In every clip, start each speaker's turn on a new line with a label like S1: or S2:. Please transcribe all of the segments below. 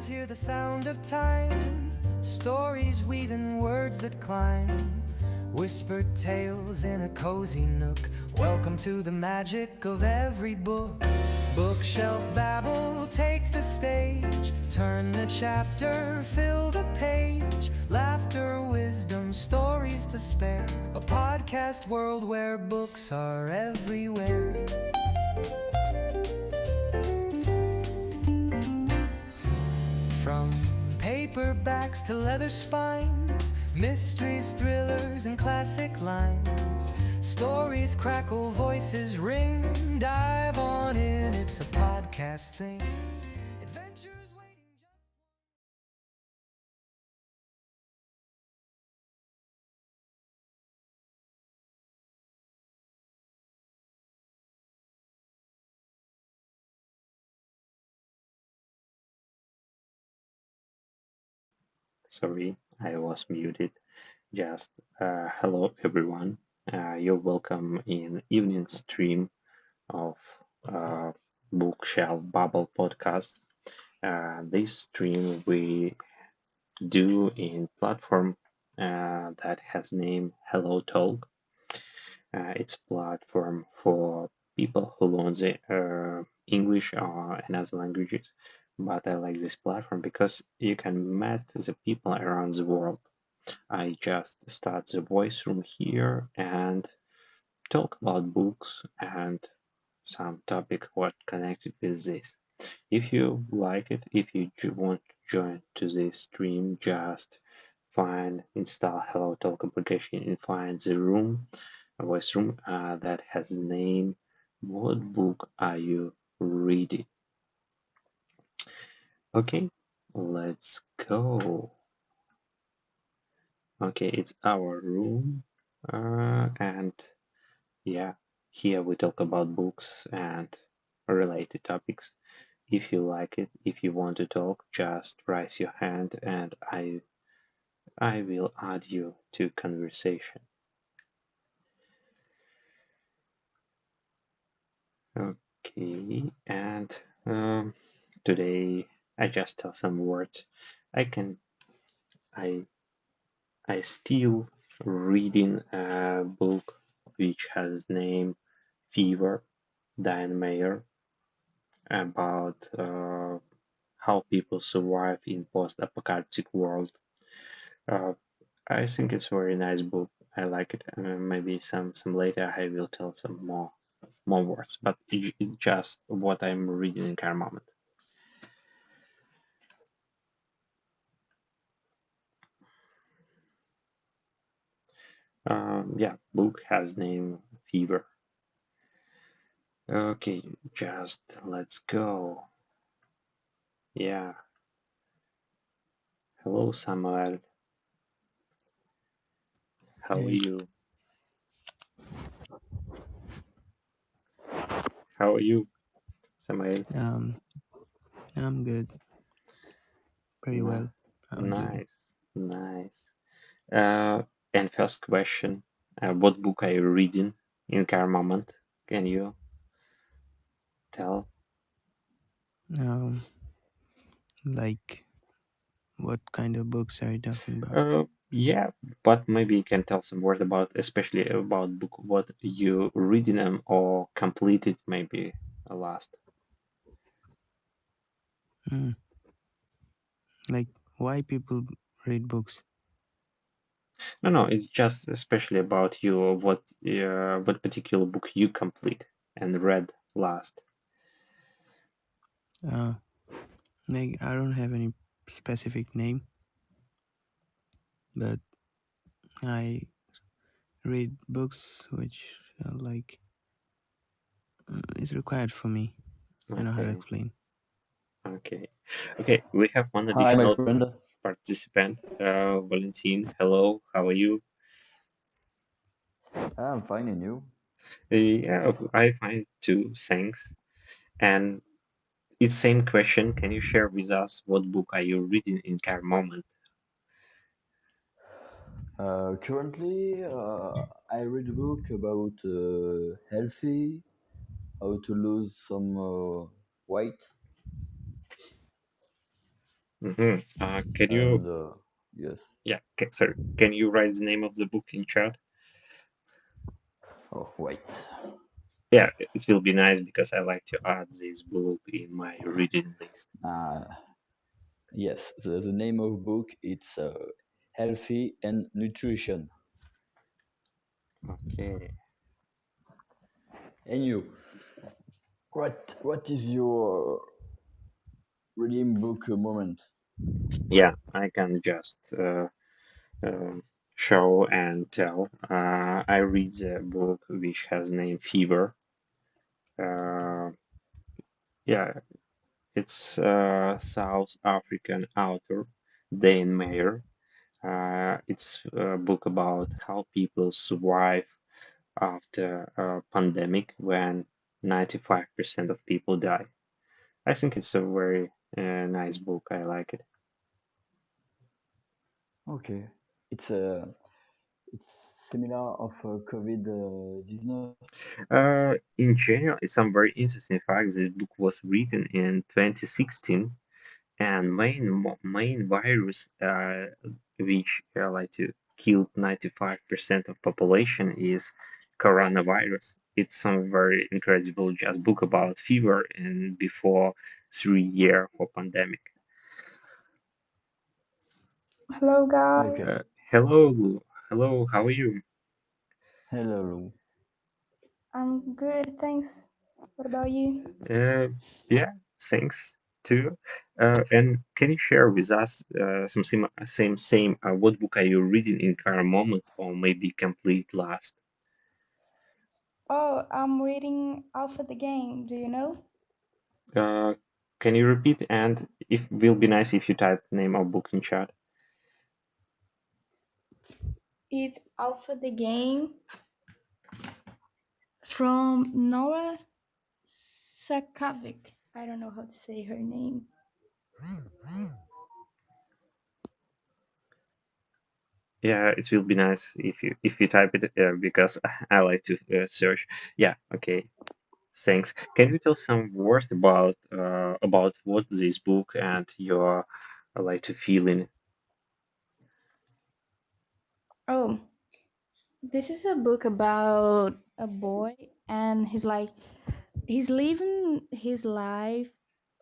S1: ears hear the sound of time, stories weaving words that climb, whispered tales in a cozy nook. Welcome to the magic of every book. Bookshelf babble, take the stage. Turn the chapter, fill the page. Laughter, wisdom, stories to spare. A podcast world where books are everywhere. From paperbacks to leather spines, mysteries, thrillers, and classic lines. Stories crackle, voices ring. Dive on in, it's a podcast thing. Adventures waiting just.
S2: Sorry, I was muted. Just hello everyone. You're welcome in evening stream of uh, Bookshelf Bubble podcast. This stream we do in platform that has name HelloTalk. It's platform for people who learn the English or another languages. But I like this platform because you can meet the people around the world. I just start the voice room here and talk about books and some topic what connected with this. If you like it, if you want to join to this stream, just install HelloTalk application and find the room, a voice room that has the name "What book are you reading?" Okay, let's go. Okay, it's our room, and yeah, here we talk about books and related topics. If you like it, if you want to talk, just raise your hand and I will add you to conversation. Okay, and today I just tell some words. I can I I still reading a book which has name Fever, Diane Mayer, about how people survive in post-apocalyptic world. Uh, I think it's a very nice book. I like it. Maybe some later I will tell some more words, but it's just what I'm reading in current moment. Yeah, book has name Fever. Okay, just let's go. Yeah, hello Samuel. How are
S3: Hey,
S2: you? How are you, Samuel?
S3: um, I'm good, pretty
S2: Nah,
S3: well. How are you?
S2: nice, nice. Uh, and first question, what book are you reading in current moment? Can you tell?
S3: Um, like, what kind of books are you talking about?
S2: Yeah, but maybe you can tell some words about, especially about book, what you reading them or completed maybe last.
S3: Hmm, like, why people read books?
S2: No, no, it's just especially about you, what particular book you complete and read last.
S3: Uh, like, I don't have any specific name, but I read books which, is required for me. I know how to
S2: Okay,
S3: explain.
S2: okay, okay. We have one
S4: Hi, my
S2: additional
S4: friend.
S2: participant, Valentin. Hello, how are you?
S4: I'm fine, and you?
S2: Yeah, I find two thanks. And it's same question. Can you share with us what book are you reading in current moment?
S4: Currently, I read a book about healthy, how to lose some weight.
S2: Can you,
S4: and yes.
S2: yeah, sorry, can you write the name of the book in chat?
S4: Oh wait.
S2: Yeah, it will be nice because I like to add this book in my reading list.
S4: Uh, yes, the name of book it's healthy and nutrition.
S2: Okay.
S4: And you, what is your reading book moment?
S2: Yeah, I can just um, show and tell. I read the book which has name Fever. Uh, yeah, it's South African author Dane Meyer. It's a book about how people survive after a pandemic when 95% of people die. I think it's a very nice book. I like it.
S4: Okay, it's it's similar of COVID 19.
S2: In general, it's some very interesting facts. This book was written in 2016, and main virus which like to kill 95% of population is coronavirus. It's some very incredible just book about fever and before 3 year for pandemic.
S5: Hello, guys.
S4: Okay,
S2: Hello, hello, how are you?
S4: hello. Lou.
S5: I'm good, thanks. What about you?
S2: Uh, yeah, thanks too. And can you share with us some same what book are you reading in current moment or maybe complete last?
S5: Oh, I'm reading Alpha the Game. Do you know?
S2: Uh, can you repeat? And if will be nice if you type name of book in chat.
S5: It's Alpha the Game from Nora Sakavic. I don't know how to say her name.
S2: Yeah, it will be nice if you type it because I like to search. Yeah, okay. Thanks. Can you tell some words about what this book and your like to feeling?
S5: Oh, this is a book about a boy and he's living his life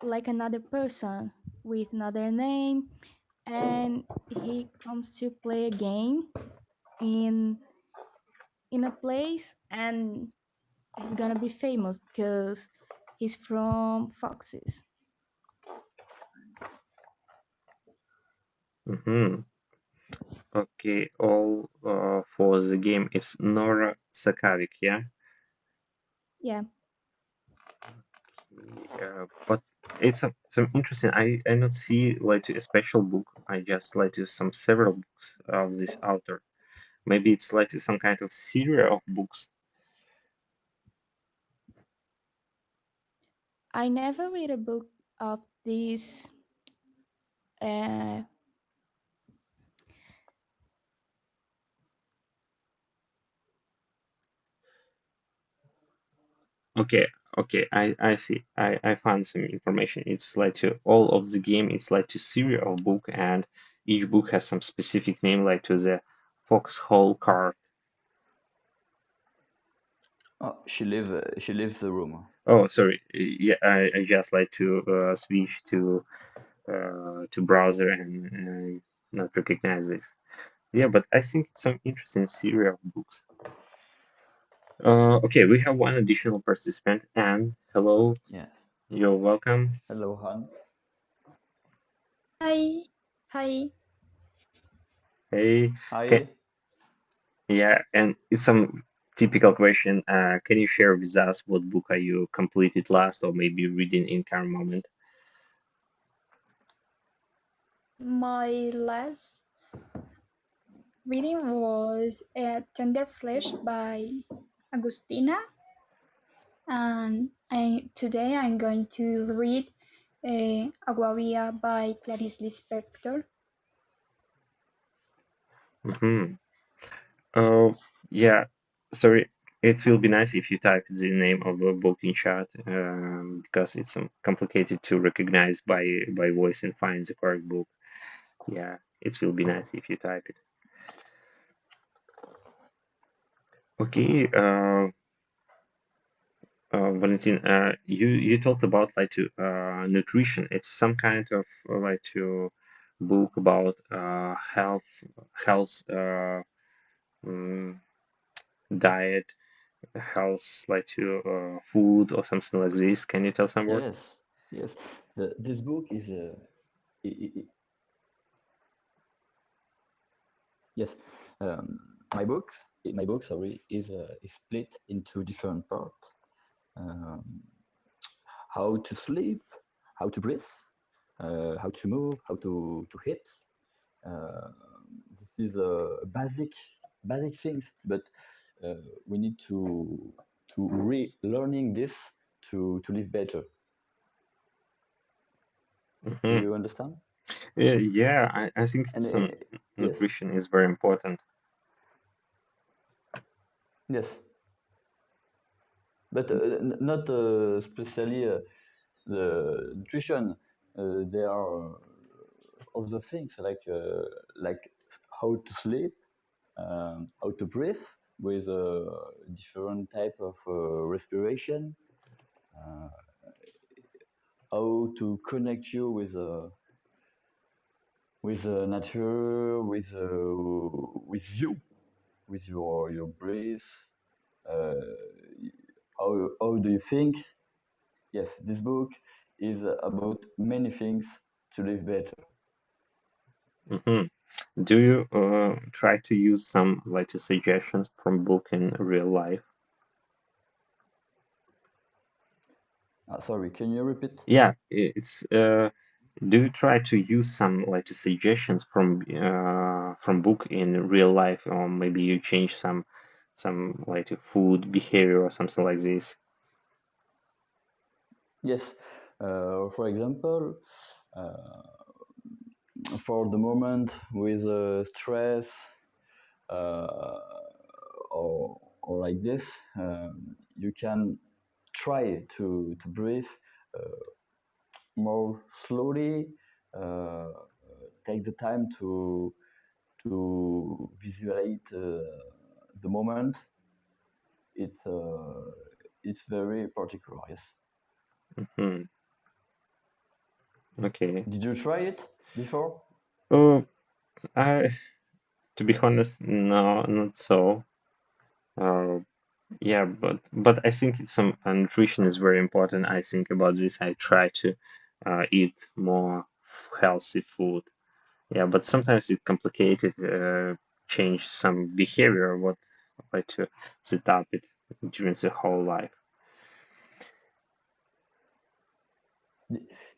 S5: like another person with another name, and he comes to play a game in in a place, and he's gonna be famous because he's from Foxes.
S2: Mm-hmm. Okay, all for the game is Nora Sakavic, yeah?
S5: Yeah,
S2: Okay, but it's some interesting. I not see like a special book. I just like to some several books of this author. Maybe it's like to some kind of series of books.
S5: I never read a book of this. Uh,
S2: Okay, okay, I see. I found some information. It's like to all of the game. It's like to series of book, and each book has some specific name, like to the foxhole card.
S4: Oh, she leaves the room.
S2: Oh, sorry. Yeah, I just like to switch to browser and not recognize this. Yeah, but I think it's some interesting series of books. Okay, we have one additional participant, and hello,
S4: Yes.
S2: you're welcome.
S4: Hello, Han.
S6: Hi. Hi.
S2: Hey, can
S4: Hi.
S2: yeah, and it's some typical question. Can you share with us what book are you completed last, or maybe reading in current moment?
S6: My last reading was Tender Flesh by Agustina, and today I'm going to read Aguavia by Clarice Lispector.
S2: Mm-hmm. Uh, yeah, sorry. it will be nice if you type the name of a book in chat, because it's complicated to recognize by voice and find the correct book. Yeah, it will be nice if you type it. Okay, Valentin, you talked about like to nutrition. It's some kind of like to book about health, mm, diet, health, like to food or something like this. Can you tell some word?
S4: Yes, yes. This book is I- I- yes. Um, my book, sorry, is split into different parts. Um, how to sleep, how to breathe, how to move, how to hit. Uh, this is basic things, but we need to relearning this to live better. Do
S2: Hmm.
S4: you understand?
S2: Yeah, I think
S4: And
S2: some
S4: yes,
S2: nutrition is very important.
S4: yes, but not especially the nutrition. There are other things like how to sleep, how to breathe with a different type of respiration, uh, how to connect you with nature, with you, with your breath. Uh, how do you think? Yes, this book is about many things to live better.
S2: Hmm. Do you try to use some like suggestions from book in real life?
S4: Sorry, can you repeat?
S2: Yeah, it's do you try to use some like suggestions from book in real life, or maybe you change some like food behavior or something like this?
S4: Yes. For example, uh, for the moment with stress uh, or like this, you can try to breathe more slowly. Uh, take the time to visualize the moment. It's uh, it's very particular. Yes.
S2: Hmm. Okay.
S4: Did you try it before?
S2: Oh, I to be honest, no, not so. Uh, yeah, but I think it's some nutrition is very important. I think about this. I try to eat more healthy food. Yeah, but sometimes it's complicated. Change some behavior. What like to set up it during the whole life.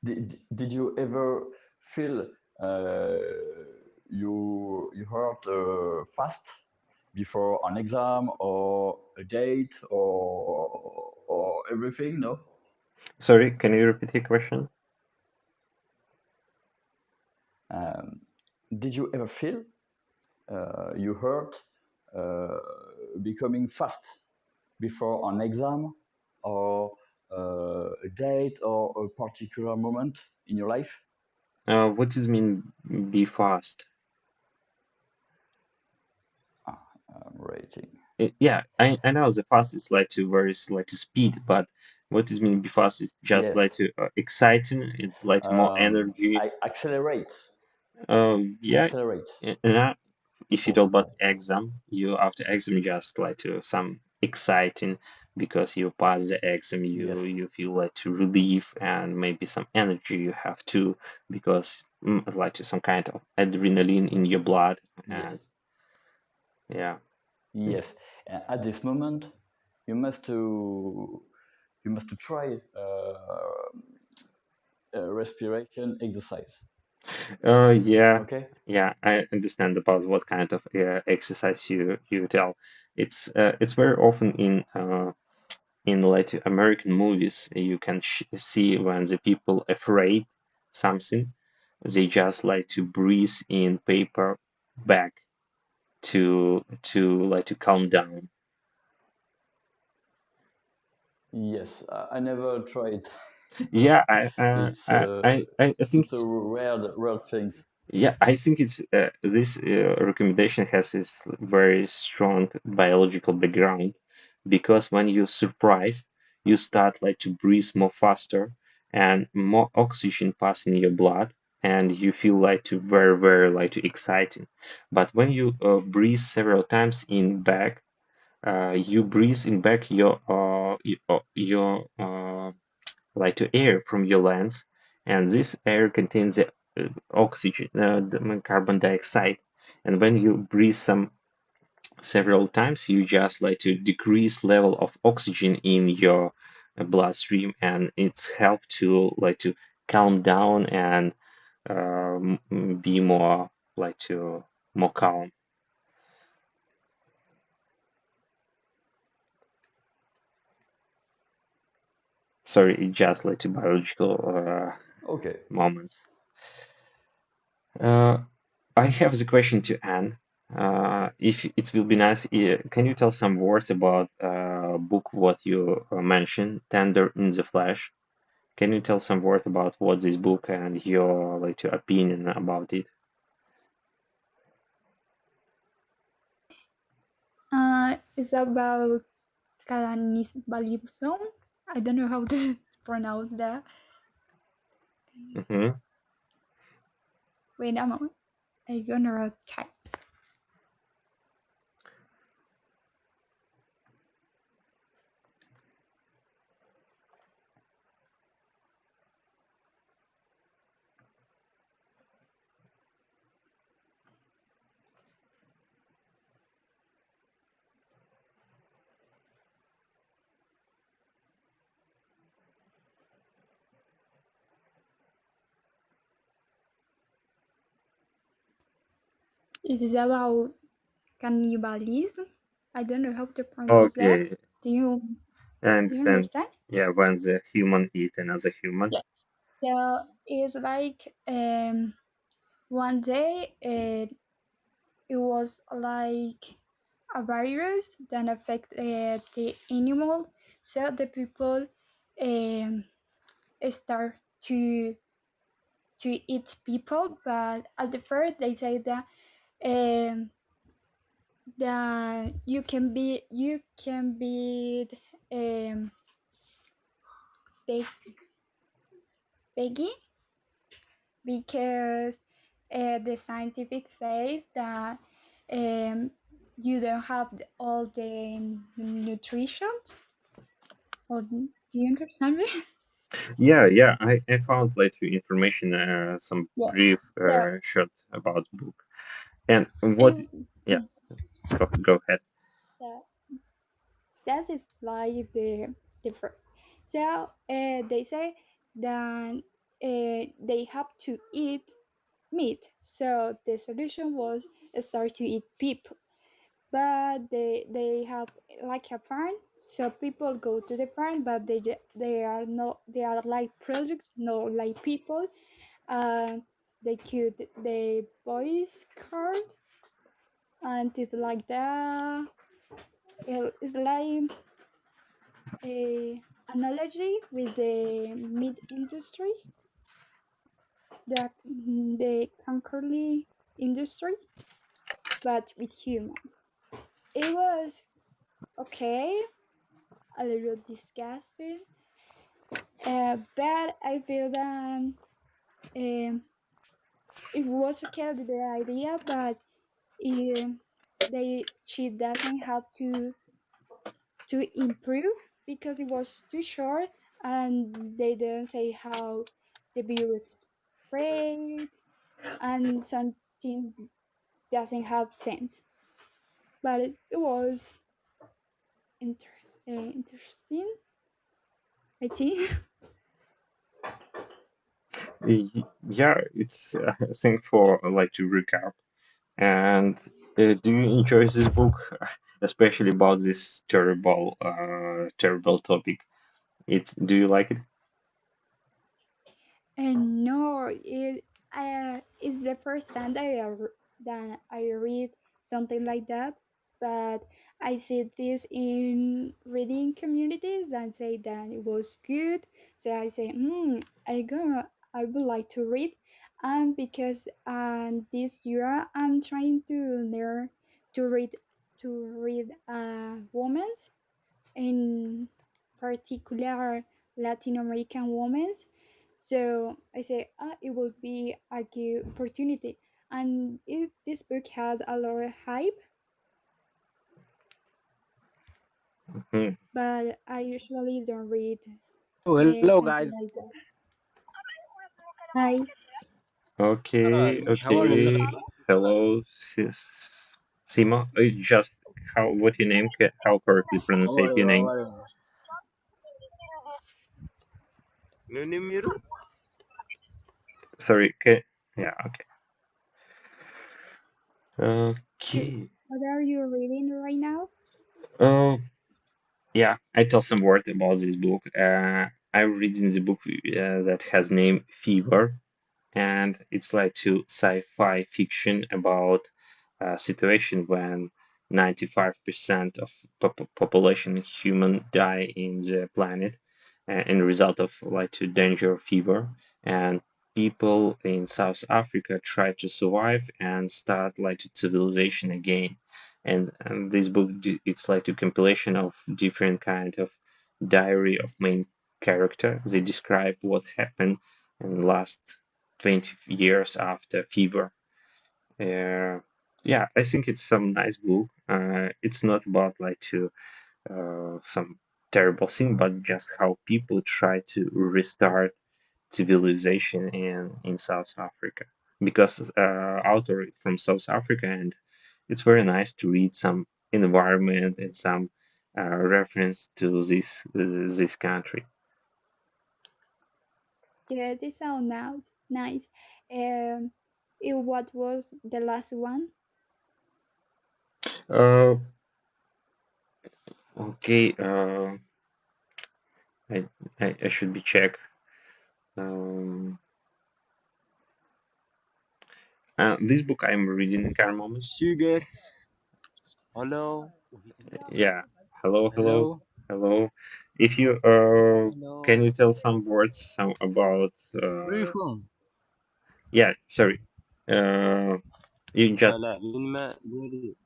S4: Did you ever feel uh, you hurt fast before an exam or a date or everything? No.
S2: Sorry, can you repeat your question?
S4: Um, did you ever feel you hurt uh, becoming fast before an exam or a date or a particular moment in your life?
S2: What does mean be fast?
S4: I'm rating.
S2: Yeah, I know the fast is like to very like to speed, but what does mean be fast is just
S4: Yes.
S2: like to exciting. It's like more energy.
S4: I accelerate.
S2: Yeah,
S4: Accelerate.
S2: and if you
S4: Oh,
S2: talk about
S4: oh,
S2: exam, you after exam just like to some exciting because you pass the exam,
S4: yes.
S2: you feel like to relief and maybe some energy you have too because like to some kind of adrenaline in your blood
S4: Yes.
S2: and yeah.
S4: Yes. At this moment, you must to you must to try respiration exercise.
S2: Yeah,
S4: Okay.
S2: yeah, I understand about what kind of exercise you tell. It's very often in like American movies you can see when the people afraid something, they just like to breathe in paper bag to like to calm down.
S4: Yes, I never tried.
S2: Yeah,
S4: It's uh,
S2: I think
S4: it's a
S2: it's
S4: rare things.
S2: yeah, I think it's this recommendation has this very strong biological background because when you surprise, you start like to breathe more faster and more oxygen pass in your blood, and you feel like to very like to exciting. But when you breathe several times in back, you breathe in back your like to air from your lungs, and this air contains the oxygen, the carbon dioxide. And when you breathe some several times, you just like to decrease level of oxygen in your bloodstream, and it's help to like to calm down and be more like to more calm. Sorry, it just like to biological
S4: Okay.
S2: moment. Uh, I have the question to Anne. If it will be nice, can you tell some words about book what you mentioned, Tender in the Flesh? Can you tell some words about what this book and your like your opinion about it?
S6: It's about cannibalism. I don't know how to pronounce that.
S2: Hmm.
S6: Wait a moment. I'm gonna type. It is about cannibalism. I don't know how to pronounce that.
S2: Okay,
S6: Do you
S2: I
S6: do you
S2: understand.
S6: understand?
S2: Yeah, when the human eat another human.
S6: Yeah. So it's like one day it was like a virus that affected the animal. So the people um, start to eat people, but at the first they say um, that you can be um, veg- veggie because the scientific says that um, you don't have all the nutrition. Or, do you understand me?
S2: Yeah. I found like information, some
S6: Yeah.
S2: brief
S6: So
S2: short about the book. And what?
S6: and
S2: Yeah, go ahead.
S6: uh, that is like the first. So they say that they have to eat meat. So the solution was start to eat people. But they have like a farm, so people go to the farm, but they are not, they are like products, not like people. Uh, they could the boys card, and it's like that. It's like a analogy with the meat industry, the concurrently industry, but with human. It was okay, a little disgusting, but I feel that it was okay with the idea, but um she doesn't have to improve because it was too short, and they didn't say how the virus spread, and something doesn't have sense. But it was interesting, I think.
S2: Yeah, it's thing for like to recap. And do you enjoy this book, especially about this terrible topic? It's Do you like it?
S6: And no, it's the first time that that I read something like that. but I see this in reading communities and say that it was good. So I say, I would like to read, and because this year I'm trying to learn to read women's, in particular Latin American women. So I say, it would be a good opportunity. And this book had a lot of hype,
S2: Hmm.
S6: but I usually don't read
S7: Oh, hello
S6: something
S7: guys.
S6: like that. Hi.
S2: Okay,
S7: How are you?
S2: okay. Hello, Sima. Just how what your name? How correctly pronounce
S7: How are you?
S2: your
S7: How
S2: name?
S7: are you? Nunimiru?
S2: Sorry. Yeah. Okay.
S6: So,
S2: Okay.
S6: what are you reading right now?
S2: Uh, yeah. I tell some words about this book. I'm reading the book that has name Fever, and it's like to sci-fi fiction about a situation when 95% of population human die in the planet in result of like to danger fever, and people in South Africa try to survive and start like to civilization again. And this book it's like a compilation of different kind of diary of main character. They describe what happened in the last 20 years after fever. uh, yeah, I think it's some nice book. It's not about like to some terrible thing, but just how people try to restart civilization in South Africa, because author from South Africa, and it's very nice to read some environment and some reference to this country.
S6: Yeah, this sounds nice. Nice. What was the last one?
S2: uh, okay. I, I should be check. Um, this book I'm reading in current moment.
S7: Sugar. Hello.
S2: Yeah. Hello, hello,
S7: Hello.
S2: hello. If you can
S7: Hello.
S2: you tell some words some about
S7: Where are you from?
S2: yeah, sorry. Uh, you just
S7: لا من ما ديالي.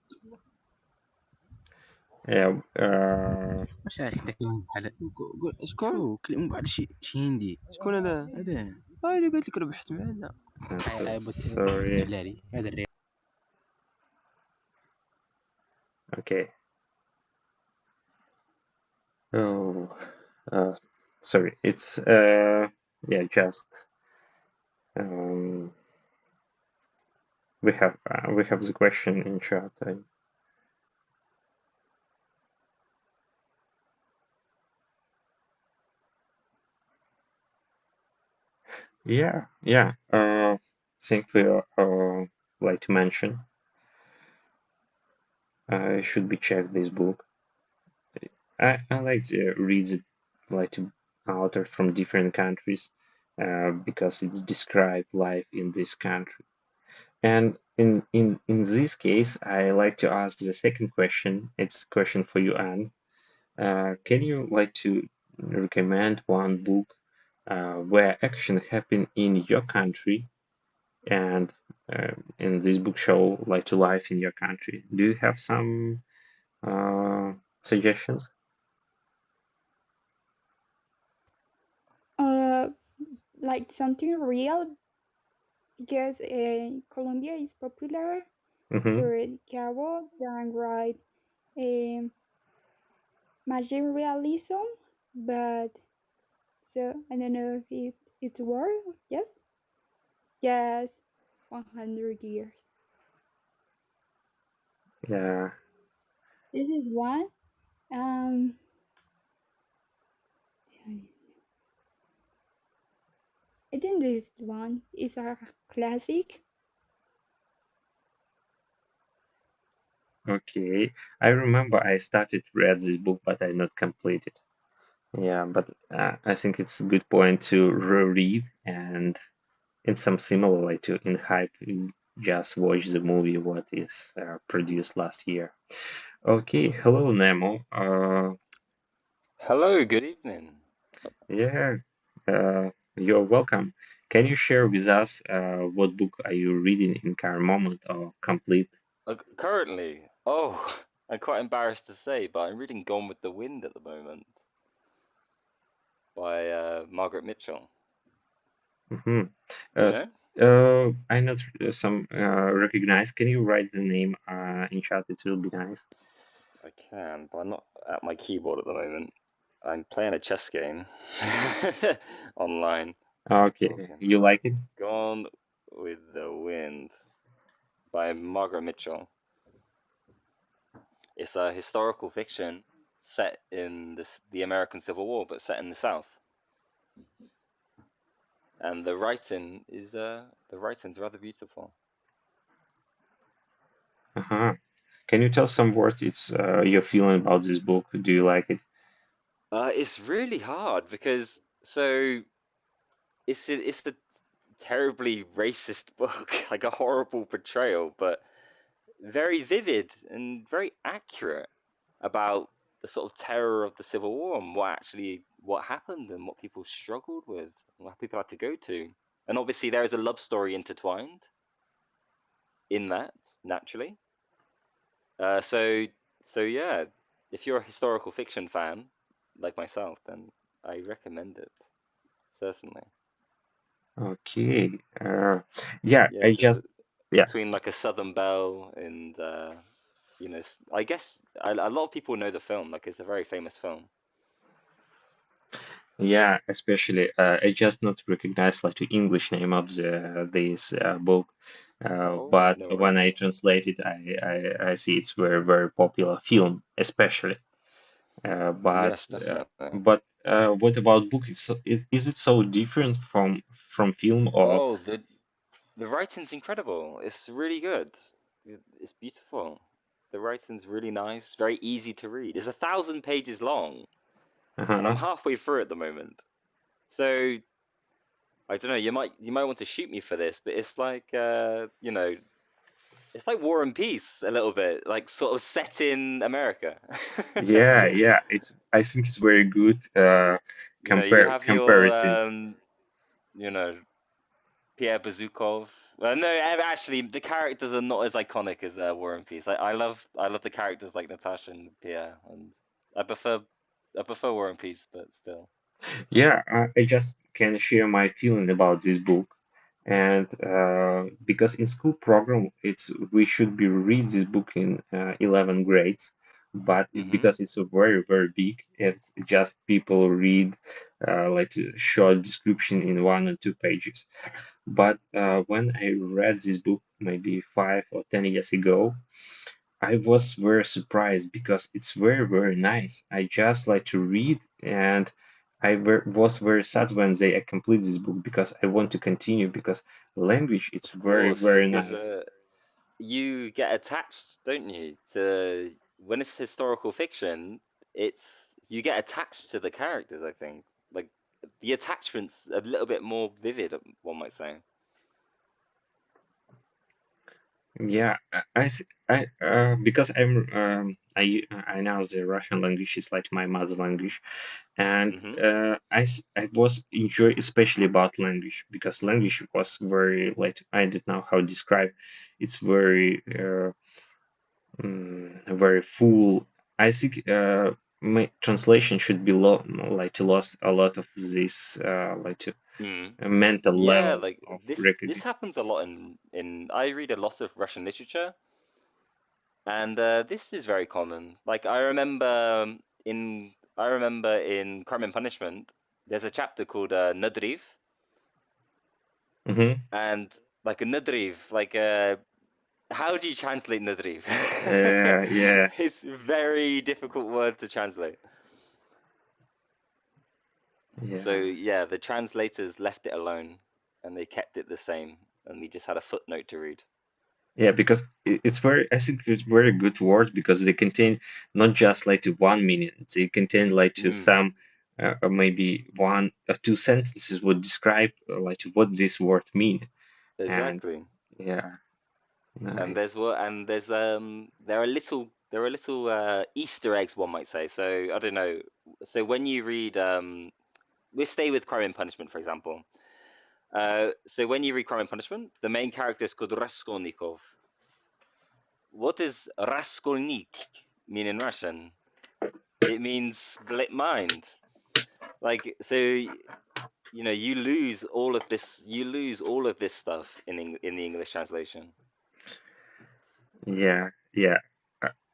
S2: yeah
S7: واش عارف حدا كلام بحال قول شكون كلموا بعض شي هندي شكون هذا اللي قلت لك ربحت معنا
S2: so
S7: بغيت
S2: sorry.
S7: تبلع لي هذا الريال.
S2: Okay. Oh, uh, sorry. It's yeah, just um we have the question in chat. Yeah, yeah. Think we like to mention. Should be check this book. I like to read it like to authors from different countries because it's describe life in this country. And in this case, I like to ask the second question. It's a question for you, Anne. Can you like to recommend one book where action happened in your country, and in this book show like to life in your country? Do you have some uh, suggestions?
S6: Uh, like something real, because Colombia is popular
S2: Mm-hmm.
S6: for Cabo than write um, magic realism, but so I don't know if it works. Yes, yes, 100 years.
S2: Yeah.
S6: This is one. Um, I think this one is a classic.
S2: Okay. I remember I started to read this book, but I not completed. Yeah, but I think it's a good point to reread, and in some similar way to in hype, just watch the movie what is produced last year. Okay, hello Nemo.
S8: Hello, good evening.
S2: Yeah, you're welcome. Can you share with us what book are you reading in current moment or complete?
S8: Currently, oh, I'm quite embarrassed to say, but I'm reading Gone with the Wind at the moment by Margaret Mitchell.
S2: Hmm.
S8: Do you know?
S2: I not some recognize. Can you write the name in chat? It will be nice.
S8: I can, but I'm not at my keyboard at the moment. I'm playing a chess game online while
S2: Okay,
S8: talking.
S2: you like it?
S8: Gone with the Wind by Margaret Mitchell. It's a historical fiction set in the American Civil War, but set in the South. And the writing's rather beautiful.
S2: Uh-huh. Can you tell some words it's your feeling about this book? Do you like it?
S8: It's really hard because it's a terribly racist book, like a horrible portrayal, but very vivid and very accurate about the sort of terror of the Civil War and what happened and what people struggled with and what people had to go to. And obviously there is a love story intertwined in that, naturally. Uh, so so yeah, if you're a historical fiction fan like myself, then I recommend it, certainly.
S2: Okay. Yeah,
S8: Yeah,
S2: I
S8: it's
S2: just yeah.
S8: between like a Southern Belle and I guess a lot of people know the film, like it's a very famous film.
S2: Yeah, especially I just not recognize like the English name of the this book,
S8: Oh,
S2: but
S8: no
S2: when I
S8: worries.
S2: translate it, I see it's very popular film, especially.
S8: Yes, definitely.
S2: What about book? Is it so different from film or?
S8: Oh, the writing's incredible. It's really good. It's beautiful. The writing's really nice, very easy to read. It's 1,000 pages long, and I'm
S2: Uh-huh.
S8: halfway through at the moment. So I don't know. You might want to shoot me for this, but it's like it's like War and Peace a little bit, like sort of set in America.
S2: Yeah. It's I think it's very good.
S8: You have your
S2: Comparison.
S8: you know, Pierre Bezukov. Well, no, actually, the characters are not as iconic as War and Peace. I love the characters like Natasha and Pierre, and I prefer I prefer War and Peace, but still.
S2: Yeah, I just can share my feeling about this book, and because in school program it's we should be read this book in 11 grades, but
S8: Hmm.
S2: because it's a very big, and just people read like a short description in 1 or 2 pages. But when I read this book maybe 5 or 10 years ago, I was very surprised because it's very nice. I just like to read, and was very sad when they complete this book because I want to continue because language it's
S8: Of course,
S2: very
S8: because
S2: nice.
S8: you get attached, don't you, to when it's historical fiction, it's you get attached to the characters, I think. Like the attachment's a little bit more vivid, one might say.
S2: Yeah, because I know the Russian language is like my mother language, and
S8: Hmm.
S2: I was enjoy especially about language because language was very like I don't know how to describe. It's very full. I think my translation should be like to lost a lot of this like to
S8: Mm.
S2: a mental
S8: Yeah,
S2: level
S8: like
S2: of
S8: this
S2: recognition.
S8: happens a lot in I read a lot of Russian literature, and this is very common. Like I remember in Crime and Punishment, there's a chapter called Nadriv,
S2: Hmm.
S8: and like a Nadriv, how do you translate Nadriv?
S2: Yeah,
S8: It's a very difficult word to translate. So
S2: yeah.
S8: yeah, the translators left it alone, and they kept it the same, and we just had a footnote to read.
S2: Yeah, because it's very, I think it's very good words because they contain not just like to one meaning, they contain like to
S8: Mm,
S2: some or maybe 1 or 2 sentences would describe like what this word mean. And
S8: exactly.
S2: yeah,
S8: And
S2: nice.
S8: there's what and there's there are little there are little Easter eggs, one might say. So I don't know. So when you read, we'll stay with Crime and Punishment, for example. So when you read Crime and Punishment, the main character is called Raskolnikov. What does Raskolnik mean in Russian? It means split mind. Like, so you lose all of this. You lose all of this stuff in the English translation.
S2: Yeah, yeah.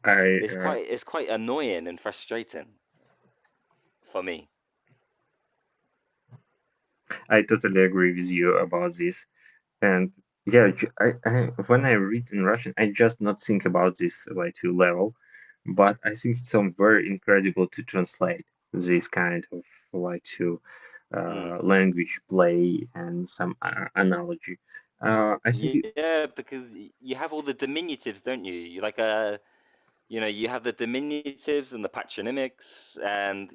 S2: I
S8: It's quite annoying and frustrating for me.
S2: I totally agree with you about this. And yeah, when I read in Russian, I just not think about this like to level, but I think it's so very incredible to translate this kind of like to
S8: Mm.
S2: language play and some analogy. I think
S8: Yeah, because you have all the diminutives, don't you? You like you have the diminutives and the patronymics, and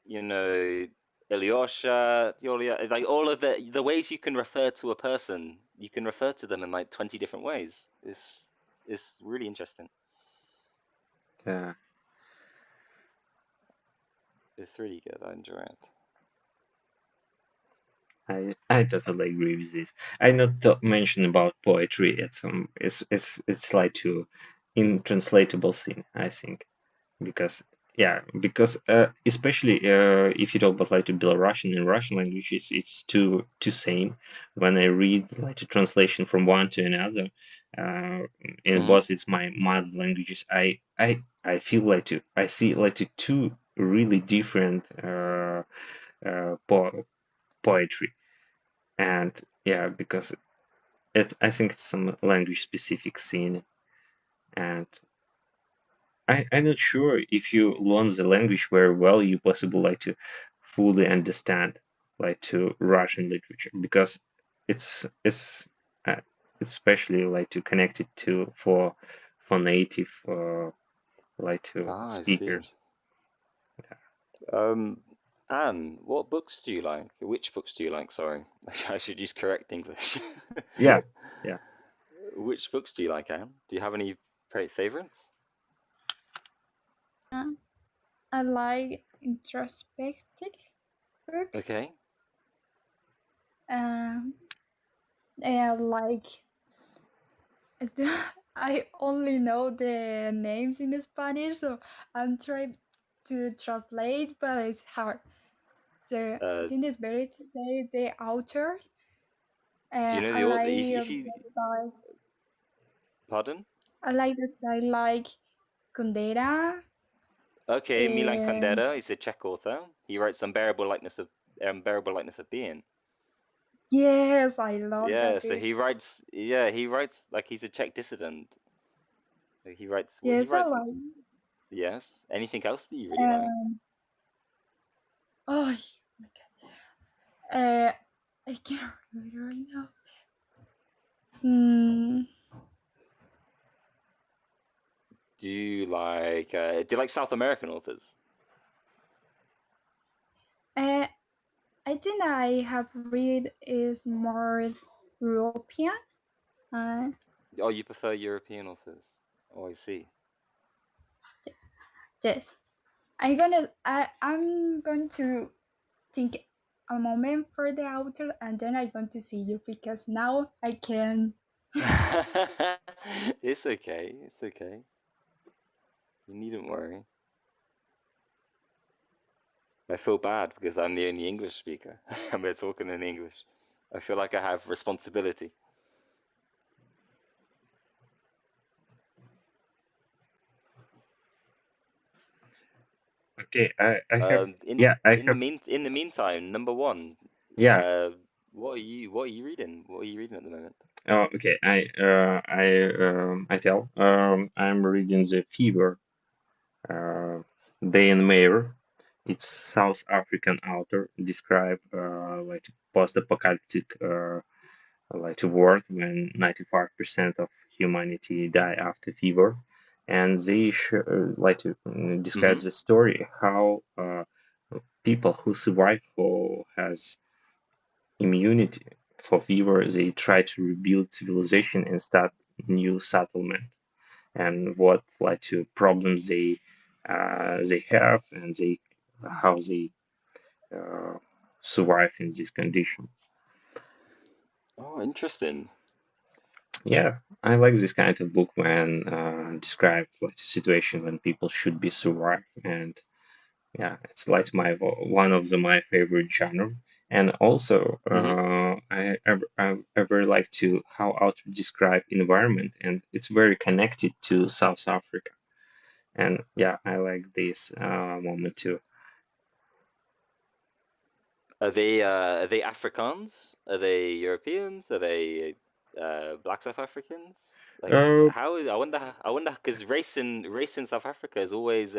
S8: you know, Ilyosha, Yulia, like all of the ways you can refer to a person, you can refer to them in like 20 different ways. It's really interesting.
S2: uh,
S8: It's really good. I enjoy it.
S2: I totally agree with this. I not to mention about poetry. It's like to intranslatable thing. I think because especially if you talk about like the Belarusian and Russian language, it's too same. When I read like the translation from one to another, in
S8: Hmm.
S2: both it's my mother languages, I feel like I see like two really different poetry. And yeah, because I think it's some language specific thing. And I'm not sure if you learn the language very well, you possible like to fully understand like to Russian literature, because it's uh, especially like to connect it to for native like to
S8: Ah, I see.
S2: speakers.
S8: Um, Anne, what books do you like? Which books do you like? Sorry, I should use correct English.
S2: Yeah, yeah.
S8: Which books do you like, Anne? Do you have any favorites?
S6: Uh, I like introspective books.
S8: Okay.
S6: Um, and like I only know the names in Spanish, so I'm trying to translate, but it's hard. So I
S8: Uh,
S6: think it's better to say the authors.
S8: do you know
S6: I
S8: the author?
S6: like
S8: If you
S6: style.
S8: pardon?
S6: I like the style like Kundera.
S8: Okay, Milan
S6: Um,
S8: Kundera is a Czech author. He writes Unbearable Lightness of Being.
S6: yes, I love
S8: Yeah,
S6: that
S8: so
S6: book.
S8: he writes like he's a Czech dissident. Like, he
S6: Yes, I
S8: writes,
S6: like.
S8: yes. Anything else that you really like?
S6: Um, oh, uh, I can't remember right now. Hmm.
S8: Do you like South American authors?
S6: Uh, I think I have read is more European. Uh,
S8: Oh, you prefer European authors? Oh, I see.
S6: yes. I'm going to think a moment for the author and then I'm going to see you because now I can.
S8: It's okay. It's okay. You needn't worry. I feel bad because I'm the only English speaker and we're talking in English. I feel like I have responsibility.
S2: Okay, I have yeah I have
S8: In the meantime, number one,
S2: yeah.
S8: uh, what are you reading? What are you reading at the moment?
S2: Oh, okay. I tell. I'm reading the Fever. Uh, Dan Mayer. It's South African author describe like post-apocalyptic like a world when 95% of humanity die after fever, and they like to describe
S8: Mm-hmm.
S2: the story how people who survive who has immunity for fever, they try to rebuild civilization and start new settlement. and what led to problems they have, and how they uh, survive in this condition.
S8: Oh, interesting.
S2: Yeah, I like this kind of book when describe like a situation when people should be survived, and yeah, it's like one of my favorite genre. And also,
S8: Hmm.
S2: I ever like to how author describe environment, and it's very connected to South Africa. And yeah, I like this moment too.
S8: Are they Afrikaans? Are they Europeans? Are they Black South Africans? Like
S2: Uh,
S8: I wonder because race in South Africa is always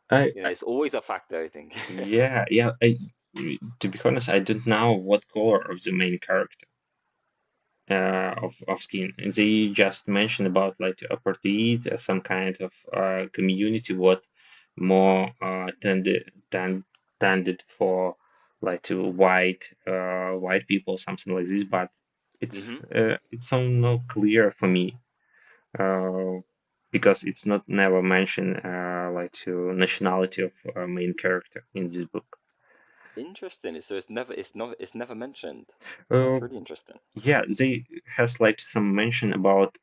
S2: I,
S8: it's always a factor, I think.
S2: yeah, yeah. To be honest, I don't know what color of the main character of skin. They just mentioned about like apartheid, some kind of community what more tended for like to white people, something like this. But
S8: Hmm.
S2: it's so not clear for me uh, because it's not never mentioned like to nationality of main character in this book.
S8: Interesting. So it's never mentioned.
S2: Uh,
S8: That's really interesting.
S2: yeah, they has like some mention about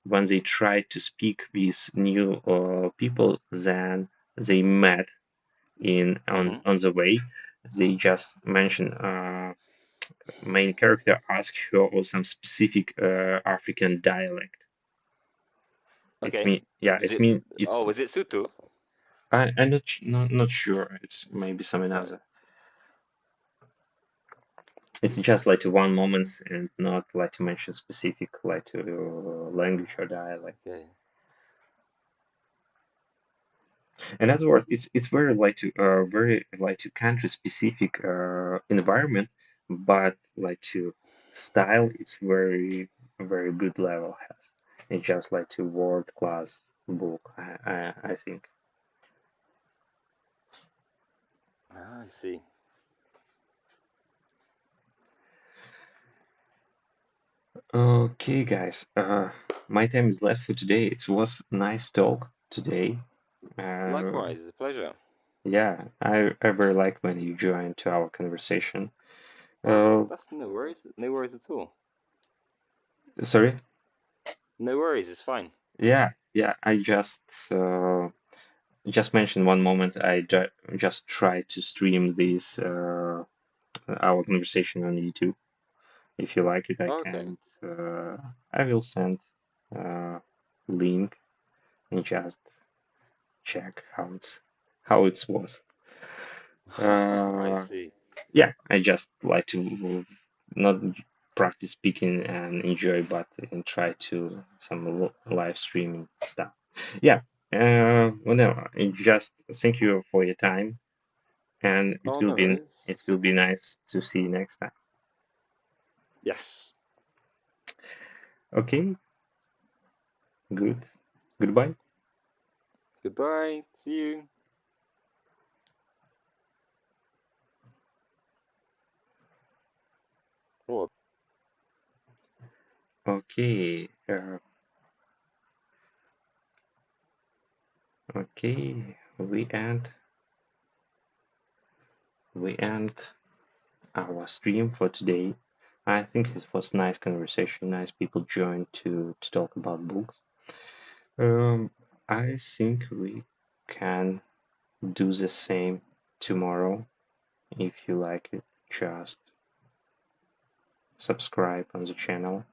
S2: when they try to speak with new people, then they met in
S8: Hmm.
S2: on the way. They just mention main character ask her or some specific African dialect. It's
S8: Okay.
S2: me. Yeah,
S8: Was
S2: it's
S8: it?
S2: mean.
S8: Oh,
S2: It's
S8: was it Sutu?
S2: I'm not sure. It's maybe some
S8: Right.
S2: another. It's just like one moment and not like to mention specific like to language or dialect.
S8: Okay.
S2: In other words, it's very like to country specific environment, but like to style, it's very good level has. It's just like to world class book. I think.
S8: Ah, I see.
S2: Okay, guys. My time is left for today. It was nice talk today. Uh,
S8: Likewise, it's a pleasure.
S2: yeah, I very like when you join to our conversation.
S8: Oh,
S2: Uh,
S8: that's no worries. No worries at all.
S2: sorry.
S8: No worries. It's fine.
S2: Yeah, yeah. I just mentioned one moment. Just tried to stream this our conversation on YouTube. If you like it, I
S8: Okay.
S2: can. I will send link and just check how it was.
S8: I
S2: Uh,
S8: see.
S2: yeah, I just like to not practice speaking and enjoy, but and try to some live streaming stuff. Yeah. Whatever. Just thank you for your time, and
S8: Oh, no
S2: it
S8: worries.
S2: will be nice to see you next time.
S8: Yes.
S2: Okay. Good. Goodbye.
S8: Goodbye. See you. Oh,
S2: Okay. Okay. We end our stream for today. I think it was nice conversation. Nice people joined to talk about books. Um, I think we can do the same tomorrow. If you like it, just subscribe on the channel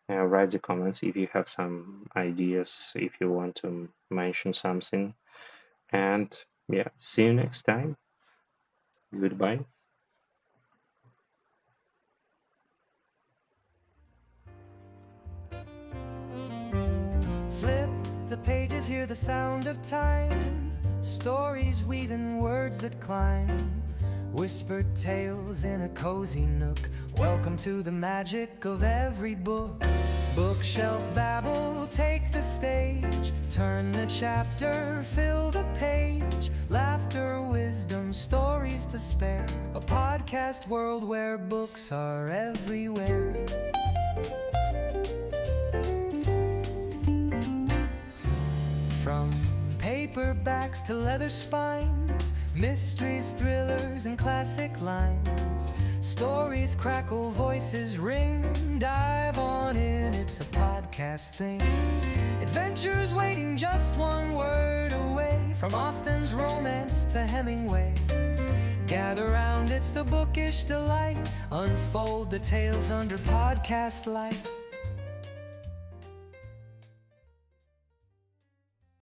S2: and write the comments if you have some ideas, if you want to mention something. And yeah, see you next time. Goodbye.
S1: Flip the pages, hear the sound of time. Stories weaving words that climb. Whispered tales in a cozy nook. Welcome to the magic of every book. Bookshelf babble, take the stage. Turn the chapter, fill the page. Laughter, wisdom, stories to spare. A podcast world where books are everywhere. From paperbacks to leather spines, mysteries, thrillers, and classic lines. Stories crackle, voices ring. Dive on in, it's a podcast thing. Adventures waiting just one word away. From Austen's romance to Hemingway. Gather round, it's the bookish delight. Unfold the tales under podcast light.